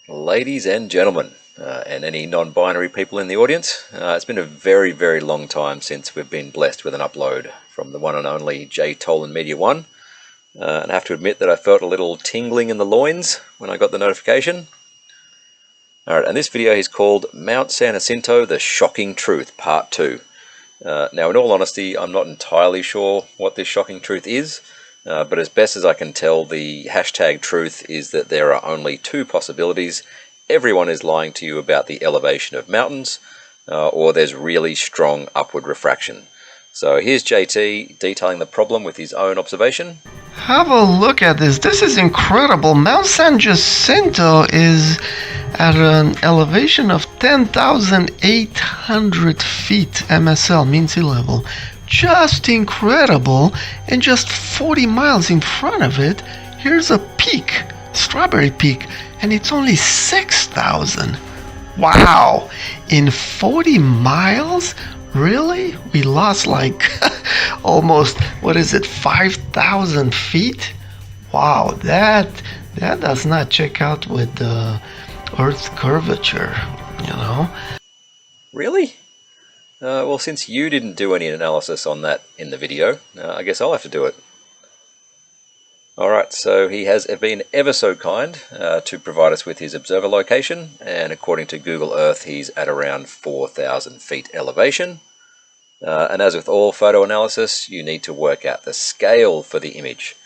Ladies and gentlemen, and any non-binary people in the audience, it's been a very, very long time since we've been blessed with an upload from the one and only JTolan Media1. And I have to admit that I felt a little tingling in the loins when I got the notification. Alright, and this video is called Mount San Jacinto, The Shocking Truth, Part 2. Now, in all honesty, I'm not entirely sure what this shocking truth is. But as best as I can tell, the hashtag truth is that there are only two possibilities. Everyone is lying to you about the elevation of mountains, or there's really strong upward refraction. So here's JT detailing the problem with his own observation. Have a look at this. This is incredible. Mount San Jacinto is at an elevation of 10,800 feet MSL, mean sea level. Just incredible. And just 40 miles in front of it, here's a peak, Strawberry Peak, and it's only 6,000. Wow. In 40 miles? Really? We lost like almost, 5,000 feet? Wow, that does not check out with the Earth's curvature, you know? Really? Well, since you didn't do any analysis on that in the video, I guess I'll have to do it. Alright, so he has been ever so kind to provide us with his observer location, and according to Google Earth, he's at around 4,000 feet elevation. And as with all photo analysis, you need to work out the scale for the image.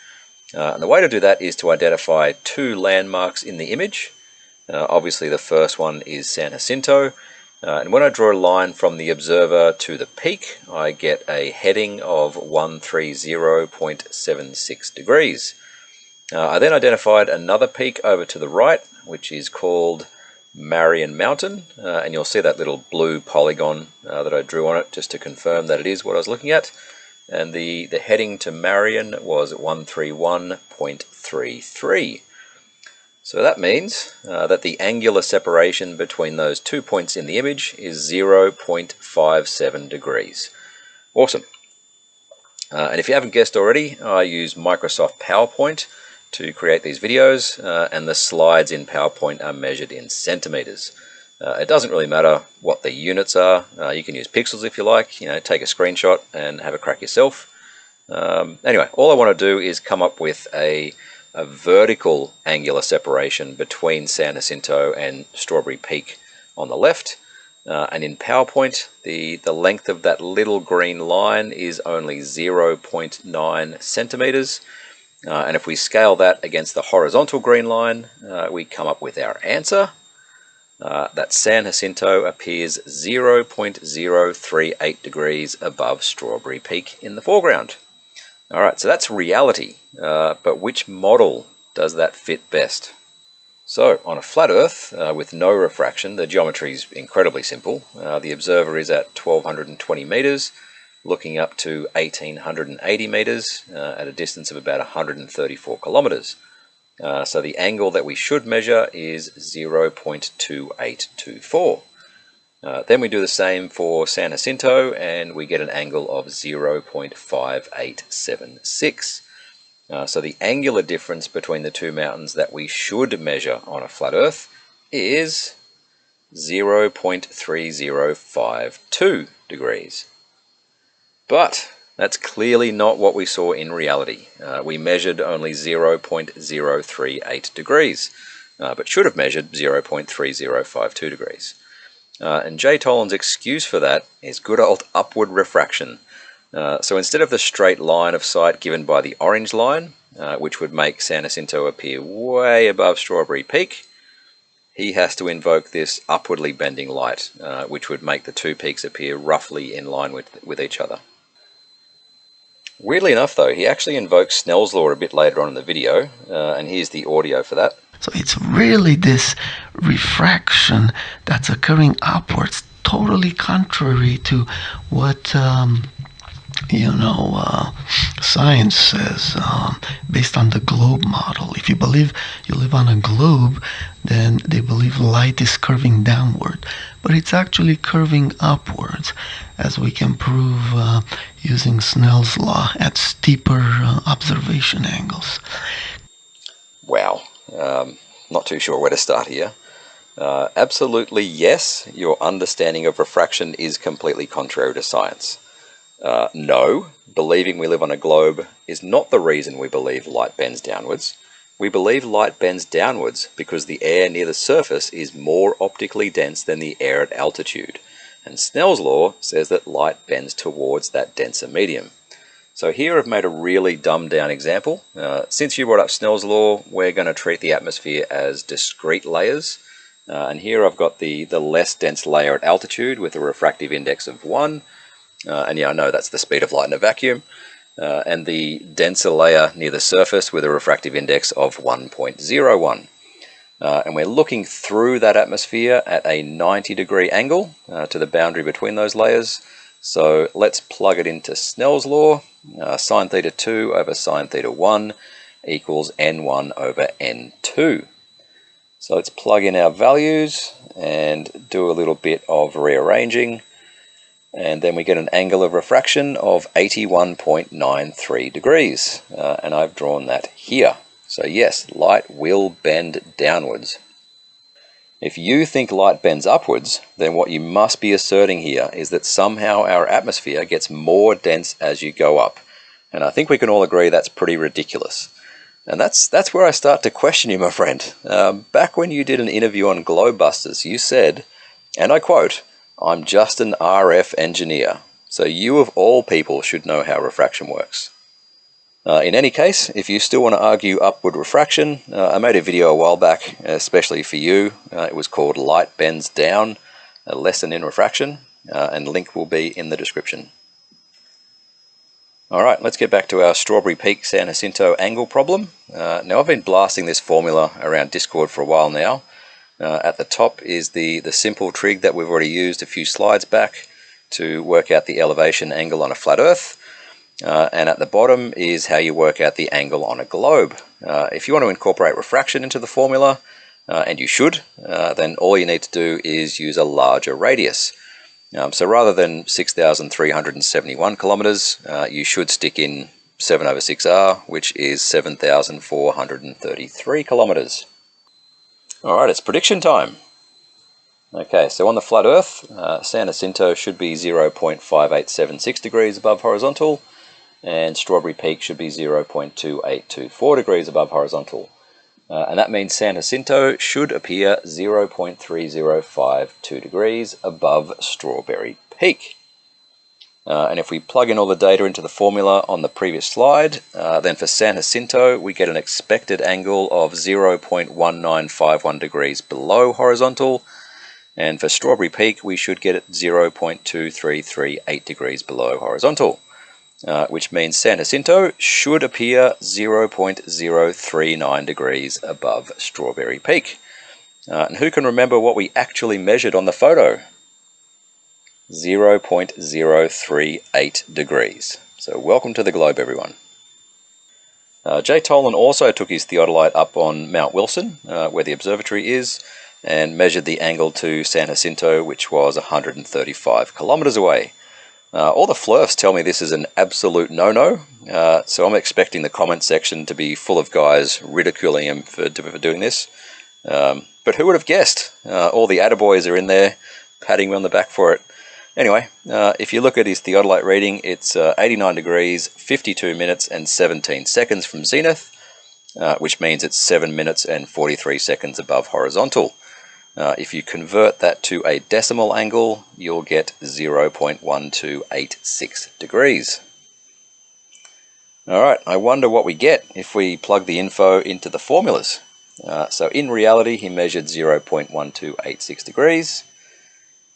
And the way to do that is to identify two landmarks in the image. Obviously, the first one is San Jacinto. And when I draw a line from the observer to the peak, I get a heading of 130.76 degrees. I then identified another peak over to the right, which is called Marion Mountain, and you'll see that little blue polygon that I drew on it just to confirm that it is what I was looking at. And the heading to Marion was 131.33. So that means that the angular separation between those 2 points in the image is 0.57 degrees. Awesome. And if you haven't guessed already, I use Microsoft PowerPoint to create these videos, and the slides in PowerPoint are measured in centimeters. It doesn't really matter what the units are. You can use pixels if you like, take a screenshot and have a crack yourself. Anyway, all I want to do is come up with a vertical angular separation between San Jacinto and Strawberry Peak on the left. And in PowerPoint, the length of that little green line is only 0.9 centimeters. And if we scale that against the horizontal green line, we come up with our answer. That San Jacinto appears 0.038 degrees above Strawberry Peak in the foreground. Alright, so that's reality, but which model does that fit best? So, on a flat Earth with no refraction, the geometry is incredibly simple. The observer is at 1,220 meters, looking up to 1,880 meters at a distance of about 134 kilometers. So the angle that we should measure is 0.2824. Then we do the same for San Jacinto, and we get an angle of 0.5876. So the angular difference between the two mountains that we should measure on a flat Earth is 0.3052 degrees. But that's clearly not what we saw in reality. We measured only 0.038 degrees, but should have measured 0.3052 degrees. And JTolan's excuse for that is good old upward refraction. So instead of the straight line of sight given by the orange line, which would make San Jacinto appear way above Strawberry Peak, he has to invoke this upwardly bending light, which would make the two peaks appear roughly in line with each other. Weirdly enough though, he actually invokes Snell's law a bit later on in the video, and here's the audio for that. So it's really this refraction that's occurring upwards, totally contrary to what science says, based on the globe model. If you believe you live on a globe, then they believe light is curving downward, but it's actually curving upwards, as we can prove using Snell's law at steeper observation angles. Wow, not too sure where to start here. Absolutely yes, your understanding of refraction is completely contrary to science. No, believing we live on a globe is not the reason we believe light bends downwards. We believe light bends downwards because the air near the surface is more optically dense than the air at altitude, and Snell's law says that light bends towards that denser medium. So here I've made a really dumbed down example. Since you brought up Snell's law, we're going to treat the atmosphere as discrete layers. And here I've got the less dense layer at altitude with a refractive index of 1. And yeah, I know that's the speed of light in a vacuum. And the denser layer near the surface with a refractive index of 1.01. And we're looking through that atmosphere at a 90-degree angle to the boundary between those layers. So let's plug it into Snell's law. Sine theta 2 over sine theta 1 equals n1 over n2. So let's plug in our values and do a little bit of rearranging. And then we get an angle of refraction of 81.93 degrees. And I've drawn that here. So yes, light will bend downwards. If you think light bends upwards, then what you must be asserting here is that somehow our atmosphere gets more dense as you go up. And I think we can all agree that's pretty ridiculous. And that's where I start to question you, my friend. Back when you did an interview on Globebusters, you said, and I quote, "I'm just an RF engineer, so you of all people should know how refraction works." In any case, if you still want to argue upward refraction, I made a video a while back, especially for you. It was called Light Bends Down, a lesson in refraction, and link will be in the description. Alright, let's get back to our Strawberry Peak San Jacinto angle problem. Now I've been blasting this formula around Discord for a while now. At the top is the simple trig that we've already used a few slides back to work out the elevation angle on a flat Earth. And at the bottom is how you work out the angle on a globe. If you want to incorporate refraction into the formula, and you should, then all you need to do is use a larger radius. So rather than 6,371 kilometers, you should stick in 7 over 6r, which is 7,433 kilometers. Alright, it's prediction time. Okay, so on the flat Earth, San Jacinto should be 0.5876 degrees above horizontal, and Strawberry Peak should be 0.2824 degrees above horizontal. And that means San Jacinto should appear 0.3052 degrees above Strawberry Peak. And if we plug in all the data into the formula on the previous slide, then for San Jacinto we get an expected angle of 0.1951 degrees below horizontal, and for Strawberry Peak we should get it 0.2338 degrees below horizontal. Which means San Jacinto should appear 0.039 degrees above Strawberry Peak. And who can remember what we actually measured on the photo? 0.038 degrees. So welcome to the globe, everyone. JTolan also took his Theodolite up on Mount Wilson, where the observatory is, and measured the angle to San Jacinto, which was 135 kilometers away. All the flirfs tell me this is an absolute no-no, so I'm expecting the comment section to be full of guys ridiculing him for doing this. But who would have guessed? All the attaboys are in there, patting me on the back for it. Anyway, if you look at his Theodolite reading, it's 89 degrees, 52 minutes and 17 seconds from zenith, which means it's 7 minutes and 43 seconds above horizontal. If you convert that to a decimal angle, you'll get 0.1286 degrees. Alright, I wonder what we get if we plug the info into the formulas. So in reality, he measured 0.1286 degrees.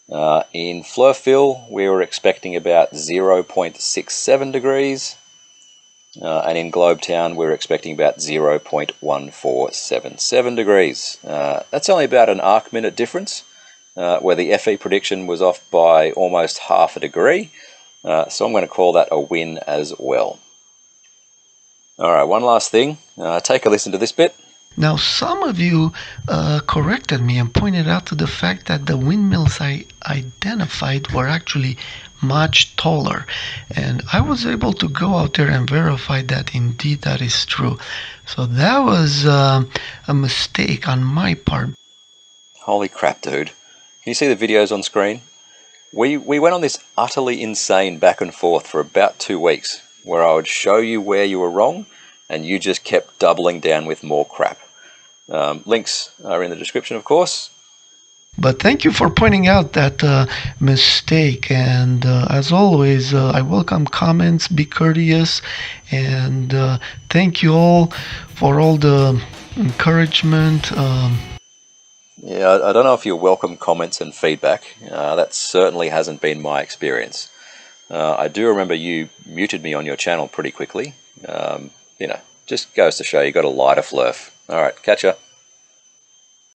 In Flurfill, we were expecting about 0.67 degrees. And in Globetown, we're expecting about 0.1477 degrees. That's only about an arc minute difference, where the FE prediction was off by almost half a degree. So I'm going to call that a win as well. Alright, one last thing. Take a listen to this bit. Now, some of you corrected me and pointed out to the fact that the windmills I identified were actually much taller, and I was able to go out there and verify that indeed that is true. So that was a mistake on my part. Holy crap, dude. Can you see the videos on screen? We went on this utterly insane back and forth for about 2 weeks, where I would show you where you were wrong, and you just kept doubling down with more crap. Links are in the description, of course. But thank you for pointing out that mistake. And as always, I welcome comments, be courteous, and thank you all for all the encouragement. Yeah, I don't know if you welcome comments and feedback. That certainly hasn't been my experience. I do remember you muted me on your channel pretty quickly. Just goes to show you got a lighter flurf. All right, catch ya.